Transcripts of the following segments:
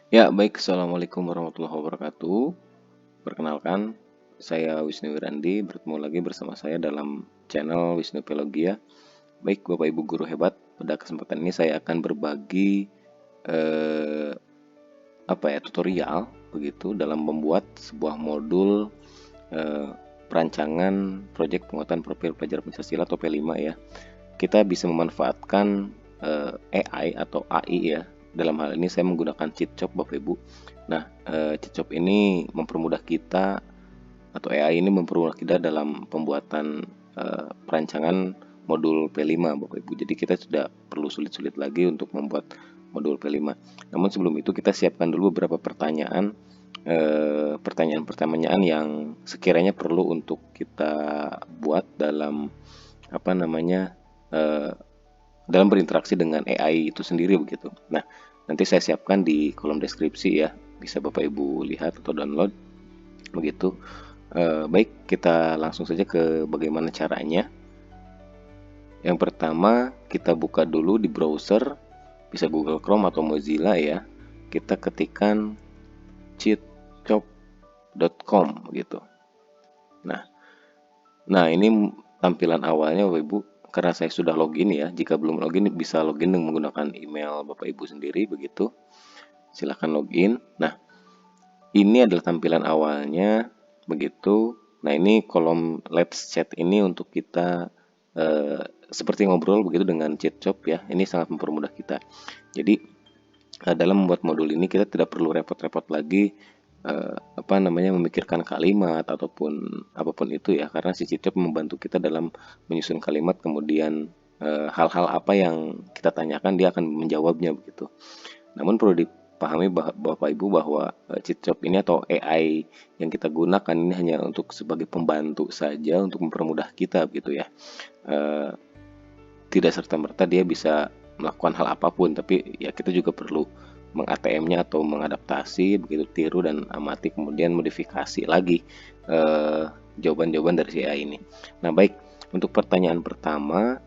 Ya, baik. Assalamualaikum warahmatullahi wabarakatuh. Perkenalkan, saya Wisnu Wirandi. Bertemu lagi bersama saya dalam channel Wisnu Pelogia. Baik, Bapak Ibu guru hebat. Pada kesempatan ini saya akan berbagi eh, tutorial begitu dalam membuat sebuah modul eh, perancangan proyek penguatan profil pelajar Pancasila atau P5 ya. Kita bisa memanfaatkan AI atau AI ya. Dalam hal ini saya menggunakan CheatShop Bapak Ibu. Nah, CheatShop ini mempermudah kita atau AI ini mempermudah kita dalam pembuatan perancangan modul P5 Bapak Ibu. Jadi kita tidak perlu sulit-sulit lagi untuk membuat modul P5. Namun sebelum itu kita siapkan dulu beberapa pertanyaan pertanyaan-pertanyaan yang sekiranya perlu untuk kita buat dalam apa namanya eh, dalam berinteraksi dengan AI itu sendiri begitu. Nah, nanti saya siapkan di kolom deskripsi ya, bisa Bapak Ibu lihat atau download begitu. Baik, kita langsung saja ke bagaimana caranya. Yang pertama, kita buka dulu di browser, bisa Google Chrome atau Mozilla ya. Kita ketikkan cheatshop.com gitu. Nah, ini tampilan awalnya Bapak Ibu. Karena saya sudah login ya, jika belum login bisa login dengan menggunakan email Bapak Ibu sendiri begitu. Silahkan login. Nah, ini adalah tampilan awalnya begitu. Nah, ini kolom Let's Chat ini untuk kita seperti ngobrol begitu dengan ChatShop ya. Ini sangat mempermudah kita. Jadi dalam membuat modul ini kita tidak perlu repot-repot lagi memikirkan kalimat ataupun apapun itu ya, karena si ChatShop membantu kita dalam menyusun kalimat, kemudian hal-hal apa yang kita tanyakan dia akan menjawabnya begitu. Namun perlu dipahami Bapak Ibu bahwa CheatShop ini atau AI yang kita gunakan ini hanya untuk sebagai pembantu saja untuk mempermudah kita gitu ya. Eh, Tidak serta-merta dia bisa melakukan hal apapun, tapi ya kita juga perlu meng-ATM-nya atau mengadaptasi begitu, tiru dan amati kemudian modifikasi lagi jawaban-jawaban dari si AI ini. Nah, baik, untuk pertanyaan pertama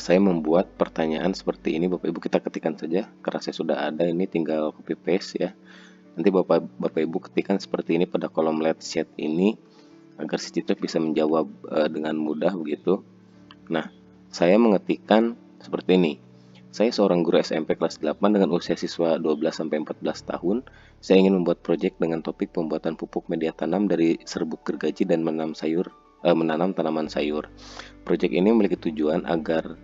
saya membuat pertanyaan seperti ini Bapak Ibu, kita ketikkan saja karena saya sudah ada ini, tinggal copy paste ya. Nanti Bapak Ibu ketikkan seperti ini pada kolom Let's Chat ini agar si ChatGPT bisa menjawab dengan mudah begitu. Nah, saya mengetikkan seperti ini. Saya seorang guru SMP kelas 8 dengan usia siswa 12 sampai 14 tahun. Saya ingin membuat proyek dengan topik pembuatan pupuk media tanam dari serbuk gergaji dan menanam tanaman sayur. Proyek ini memiliki tujuan agar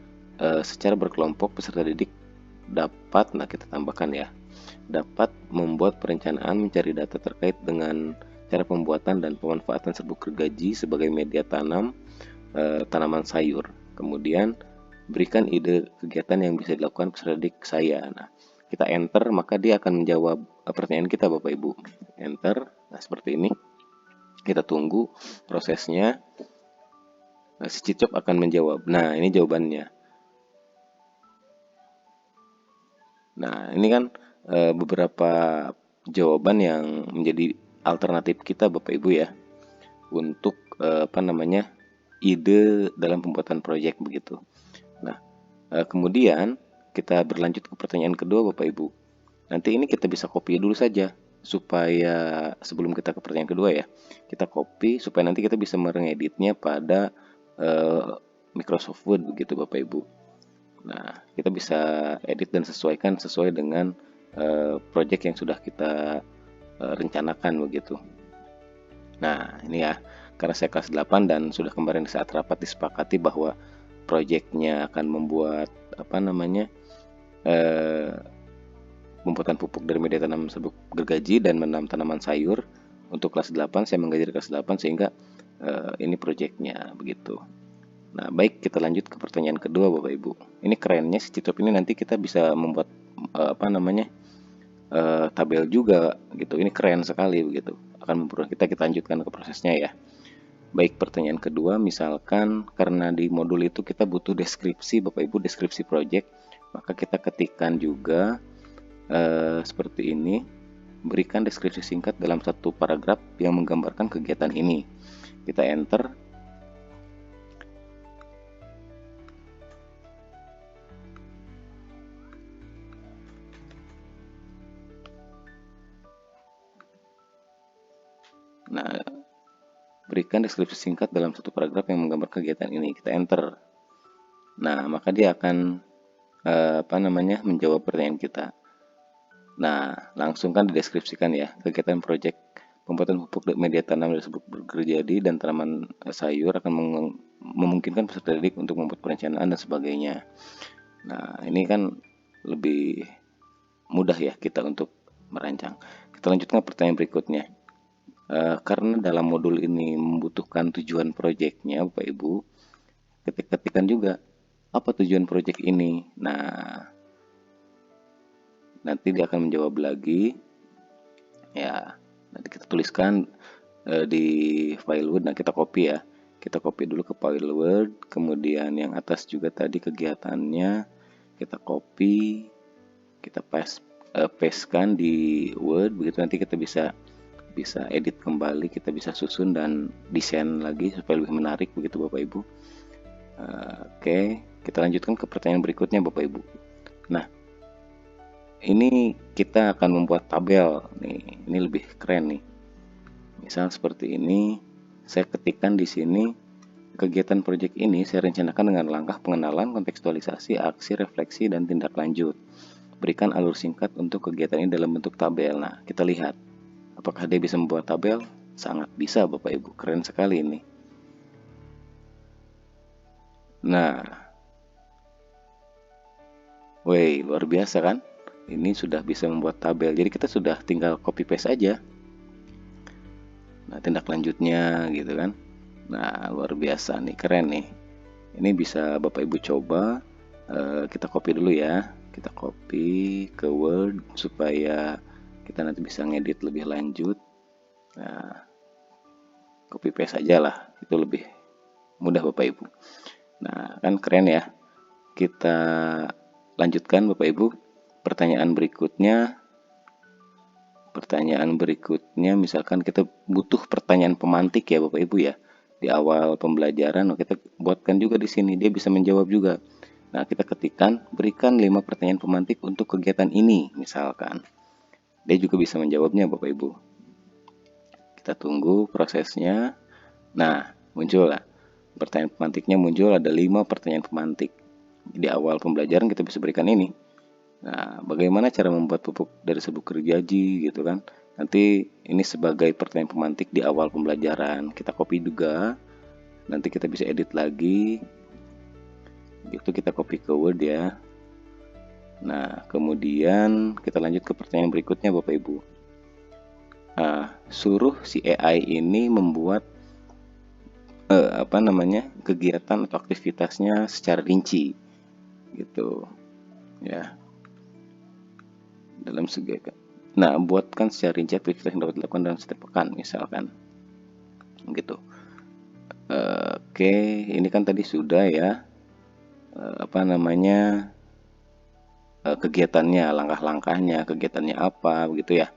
secara berkelompok peserta didik dapat, nah kita tambahkan ya, dapat membuat perencanaan mencari data terkait dengan cara pembuatan dan pemanfaatan serbuk gergaji sebagai media tanam tanaman sayur. Kemudian berikan ide kegiatan yang bisa dilakukan peserta didik saya. Nah, kita enter maka dia akan menjawab pertanyaan kita Bapak Ibu. Enter. Nah, seperti ini. Kita tunggu prosesnya. Nah, si Cicop akan menjawab. Nah, ini jawabannya. Nah, ini kan beberapa jawaban yang menjadi alternatif kita Bapak Ibu ya untuk ide dalam pembuatan proyek begitu. Nah, kemudian kita berlanjut ke pertanyaan kedua Bapak Ibu. Nanti ini kita bisa copy dulu saja supaya sebelum kita ke pertanyaan kedua ya, kita copy supaya nanti kita bisa mengeditnya pada Microsoft Word begitu Bapak Ibu. Nah, kita bisa edit dan sesuaikan sesuai dengan project yang sudah kita rencanakan begitu. Nah, ini ya, karena saya kelas 8 dan sudah kemarin saat rapat disepakati bahwa proyeknya akan membuat eh, pembuatan pupuk dari media tanam serbuk gergaji dan menanam tanaman sayur untuk kelas 8, saya mengajar kelas 8 sehingga ini proyeknya begitu. Nah, baik, kita lanjut ke pertanyaan kedua Bapak Ibu. Ini kerennya si Citop ini nanti kita bisa membuat tabel juga gitu. Ini keren sekali begitu. Akan memperoleh kita lanjutkan ke prosesnya ya. Baik, pertanyaan kedua, misalkan karena di modul itu kita butuh deskripsi Bapak Ibu, deskripsi project, maka kita ketikkan juga seperti ini, berikan deskripsi singkat dalam satu paragraf yang menggambarkan kegiatan ini. Kita enter. Nah, berikan deskripsi singkat dalam satu paragraf yang menggambar kegiatan ini. Kita enter. Nah, maka dia akan menjawab pertanyaan kita. Nah, langsung kan dideskripsikan ya, kegiatan proyek pembuatan pupuk media tanam tersebut terjadi dan tanaman sayur akan memungkinkan peserta didik untuk membuat perencanaan dan sebagainya. Nah, ini kan lebih mudah ya kita untuk merancang. Kita lanjutkan pertanyaan berikutnya. Karena dalam modul ini membutuhkan tujuan proyeknya, Bapak Ibu, ketikkan juga apa tujuan proyek ini. Nah, nanti dia akan menjawab lagi. Ya, nanti kita tuliskan di file Word. Nah, kita copy ya. Kita copy dulu ke file Word, kemudian yang atas juga tadi kegiatannya kita copy, kita pastekan di Word. Begitu nanti kita bisa edit kembali, kita bisa susun dan desain lagi supaya lebih menarik begitu Bapak Ibu. Oke, kita lanjutkan ke pertanyaan berikutnya Bapak Ibu. Nah, ini kita akan membuat tabel nih. Ini lebih keren nih. Misal seperti ini, saya ketikkan di sini kegiatan proyek ini saya rencanakan dengan langkah pengenalan, kontekstualisasi, aksi, refleksi, dan tindak lanjut. Berikan alur singkat untuk kegiatan ini dalam bentuk tabel. Nah, kita lihat apakah dia bisa membuat tabel? Sangat bisa Bapak Ibu, keren sekali ini. Nah, woi, luar biasa kan? Ini sudah bisa membuat tabel, jadi kita sudah tinggal copy paste aja. Nah, tindak lanjutnya gitu kan. Nah, luar biasa nih, keren nih. Ini bisa Bapak Ibu coba. Kita copy dulu ya. Kita copy ke Word supaya kita nanti bisa ngedit lebih lanjut. Nah, copy paste aja lah, itu lebih mudah Bapak Ibu. Nah, kan keren ya. Kita lanjutkan Bapak Ibu. Pertanyaan berikutnya misalkan kita butuh pertanyaan pemantik ya Bapak Ibu ya. Di awal pembelajaran kita buatkan juga di sini, dia bisa menjawab juga. Nah, kita ketikkan berikan 5 pertanyaan pemantik untuk kegiatan ini misalkan. Dia juga bisa menjawabnya Bapak Ibu. Kita tunggu prosesnya. Nah, muncul lah. Pertanyaan pemantiknya muncul, ada 5 pertanyaan pemantik. Di awal pembelajaran kita bisa berikan ini. Nah, bagaimana cara membuat pupuk dari serbuk gergaji gitu kan. Nanti ini sebagai pertanyaan pemantik di awal pembelajaran. Kita copy juga. Nanti kita bisa edit lagi. Gitu kita copy ke Word ya. Nah, kemudian kita lanjut ke pertanyaan berikutnya Bapak Ibu. Nah, suruh si AI ini membuat kegiatan atau aktivitasnya secara rinci gitu ya, dalam segi. Nah, buatkan secara rinci aktivitas yang dapat dilakukan dalam setiap pekan misalkan gitu. Oke, ini kan tadi sudah ya kegiatannya, langkah-langkahnya, kegiatannya apa begitu ya.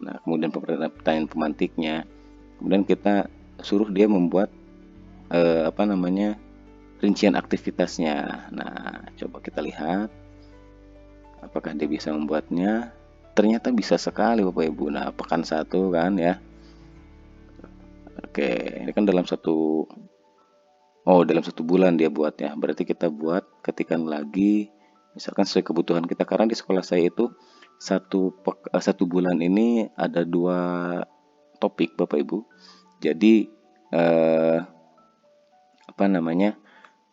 Nah, kemudian pertanyaan pemantiknya, kemudian kita suruh dia membuat rincian aktivitasnya. Nah, coba kita lihat apakah dia bisa membuatnya. Ternyata bisa sekali Bapak Ibu. Nah, pekan 1 kan ya. Oke, ini kan dalam satu bulan dia buat ya. Berarti kita buat ketikan lagi misalkan sesuai kebutuhan kita, karena di sekolah saya itu satu bulan ini ada 2 topik Bapak Ibu. Jadi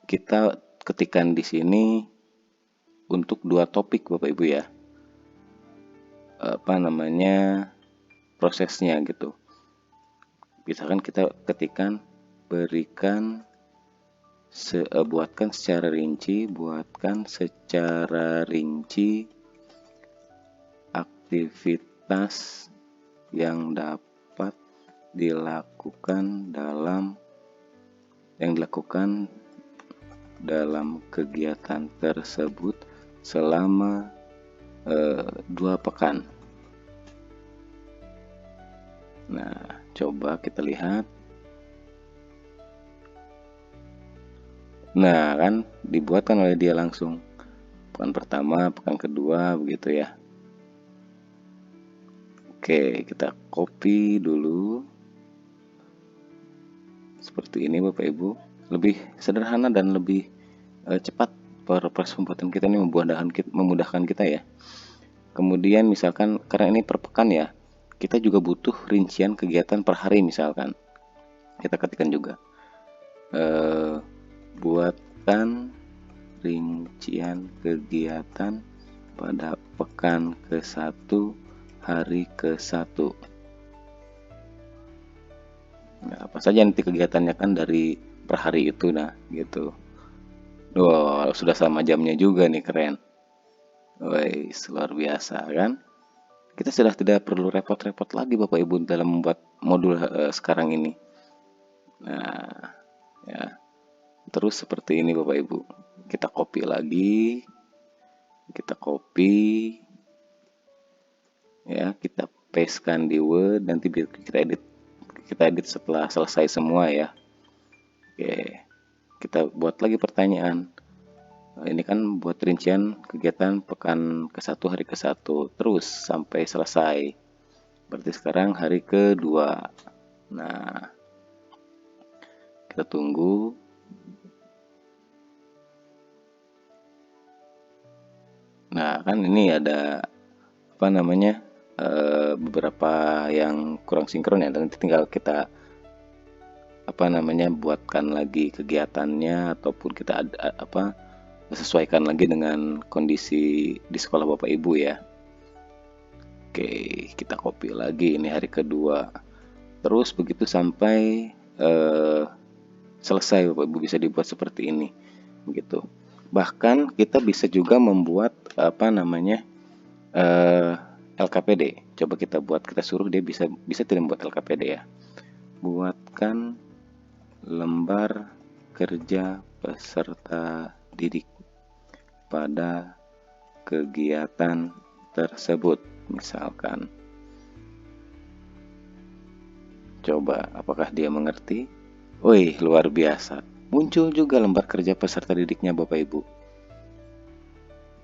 kita ketikan di sini untuk 2 topik Bapak Ibu ya. Prosesnya gitu. Misalkan kita ketikan buatkan secara rinci aktivitas yang dapat dilakukan dalam kegiatan tersebut selama 2 pekan. Nah, coba kita lihat. Nah, kan dibuatkan oleh dia langsung. Pekan pertama, pekan kedua, begitu ya. Oke, kita copy dulu. seperti ini Bapak Ibu. Lebih sederhana dan lebih cepat proses pembuatan kita ini, memudahkan kita ya. Kemudian misalkan karena ini per pekan ya, kita juga butuh rincian kegiatan per hari. Misalkan kita ketikkan juga buatkan rincian kegiatan pada pekan ke-1 hari ke-1. Nah, apa saja nanti kegiatannya kan dari per hari itu, nah gitu. Wow, sudah sama jamnya juga nih, keren. Woi, luar biasa kan? Kita sudah tidak perlu repot-repot lagi Bapak Ibu dalam membuat modul sekarang ini. Nah, ya. Terus seperti ini Bapak Ibu. Kita copy lagi. Kita copy. Ya, kita pastekan di Word, nanti kita edit. Kita edit setelah selesai semua ya. Oke. Kita buat lagi pertanyaan. Ini kan buat rincian kegiatan pekan ke-1 hari ke-1 terus sampai selesai. Berarti sekarang hari kedua. Nah, kita tunggu. Nah, kan ini ada apa namanya beberapa yang kurang sinkron ya. Nanti tinggal kita apa namanya buatkan lagi kegiatannya, ataupun kita sesuaikan lagi dengan kondisi di sekolah Bapak Ibu ya. Oke, kita copy lagi ini hari kedua. Terus begitu sampai selesai Bapak Ibu, bisa dibuat seperti ini. Begitu. Bahkan kita bisa juga membuat apa namanya LKPD. Coba kita buat, kita suruh dia bisa tidak membuat LKPD ya. Buatkan lembar kerja peserta didik pada kegiatan tersebut, misalkan. Coba, apakah dia mengerti? Wih, luar biasa. Muncul juga lembar kerja peserta didiknya Bapak Ibu.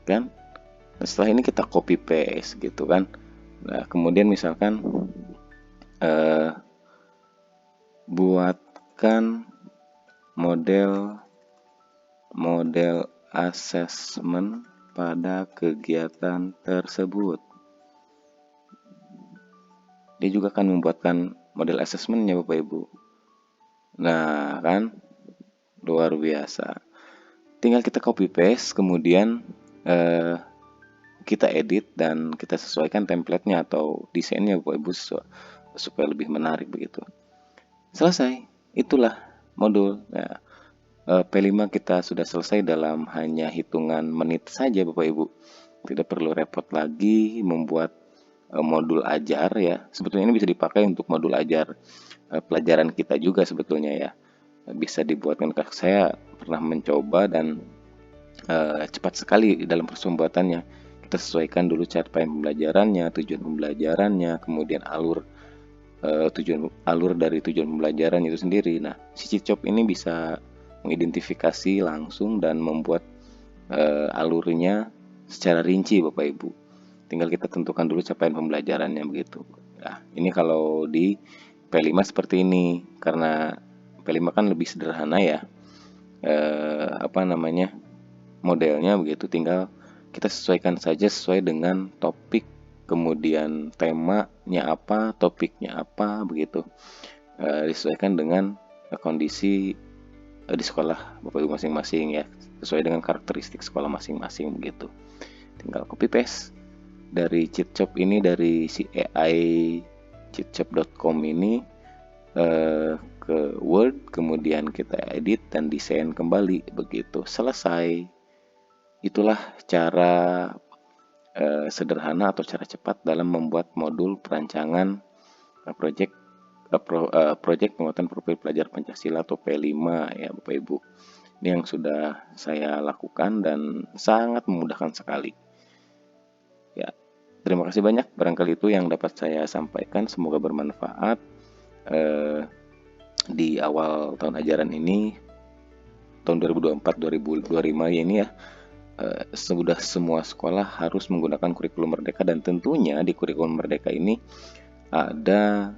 Kan? Nah, setelah ini kita copy paste gitu kan. Nah, kemudian misalkan buatkan model assessment pada kegiatan tersebut. Dia juga akan membuatkan model assessmentnya Bapak Ibu. Nah kan, luar biasa. Tinggal kita copy paste, kemudian kita edit dan kita sesuaikan template-nya atau desainnya Bapak Ibu supaya lebih menarik begitu. Selesai, itulah modul. Nah, P5 kita sudah selesai dalam hanya hitungan menit saja Bapak Ibu. Tidak perlu repot lagi membuat modul ajar ya. Sebetulnya ini bisa dipakai untuk modul ajar pelajaran kita juga sebetulnya ya. Bisa dibuatkan, saya pernah mencoba dan cepat sekali dalam proses pembuatannya. Kita sesuaikan dulu capaian pembelajarannya, tujuan pembelajarannya, kemudian alur dari tujuan pembelajaran itu sendiri. Nah, si Cicop ini bisa mengidentifikasi langsung dan membuat alurnya secara rinci Bapak Ibu. Tinggal kita tentukan dulu capaian pembelajarannya begitu. Nah, ini kalau di P5 seperti ini, karena P5 kan lebih sederhana ya. Modelnya begitu, tinggal kita sesuaikan saja sesuai dengan topik, kemudian temanya apa, topiknya apa begitu. Disesuaikan dengan kondisi di sekolah Bapak Ibu masing-masing ya, sesuai dengan karakteristik sekolah masing-masing begitu. Tinggal copy paste dari Cicop ini, dari si AI cicop.com ini ke Word, kemudian kita edit dan desain kembali begitu, selesai. Itulah cara sederhana atau cara cepat dalam membuat modul perancangan project penguatan profil pelajar Pancasila atau P5 ya Bapak Ibu. Ini yang sudah saya lakukan dan sangat memudahkan sekali. Ya, terima kasih banyak. Barangkali itu yang dapat saya sampaikan. Semoga bermanfaat di awal tahun ajaran ini, tahun 2024-2025 ini ya. Sudah semua sekolah harus menggunakan kurikulum Merdeka, dan tentunya di kurikulum Merdeka ini ada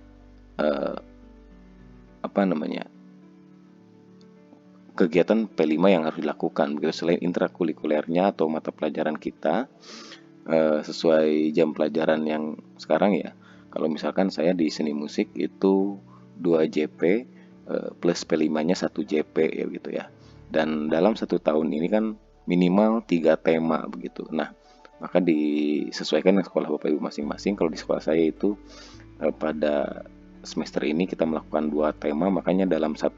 kegiatan P5 yang harus dilakukan begitu. Selain intrakurikulernya atau mata pelajaran kita sesuai jam pelajaran yang sekarang ya. Kalau misalkan saya di seni musik itu 2 JP plus P5-nya 1 JP ya gitu ya. Dan dalam 1 tahun ini kan minimal 3 tema begitu. Nah, maka disesuaikan dengan sekolah Bapak Ibu masing-masing. Kalau di sekolah saya itu pada semester ini kita melakukan 2 tema, makanya dalam 1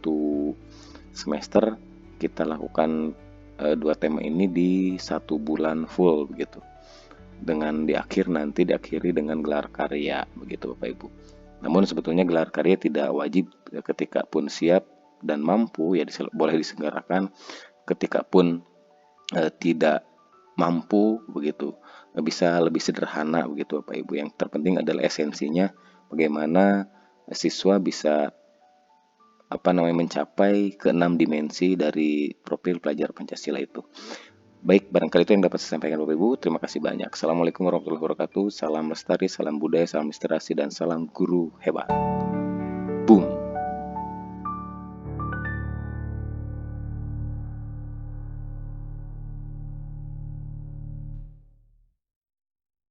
semester kita lakukan 2 tema ini di 1 bulan full begitu. Dengan diakhiri dengan gelar karya begitu Bapak Ibu. Namun sebetulnya gelar karya tidak wajib ketika pun siap dan mampu ya boleh diselenggarakan, ketika pun tidak mampu begitu bisa lebih sederhana begitu Bapak Ibu. Yang terpenting adalah esensinya bagaimana siswa bisa mencapai ke-6 dimensi dari profil pelajar Pancasila itu. Baik, barangkali itu yang dapat saya sampaikan Bapak Ibu. Terima kasih banyak. Assalamualaikum warahmatullahi wabarakatuh. Salam lestari, salam budaya, salam inspirasi, dan salam guru hebat.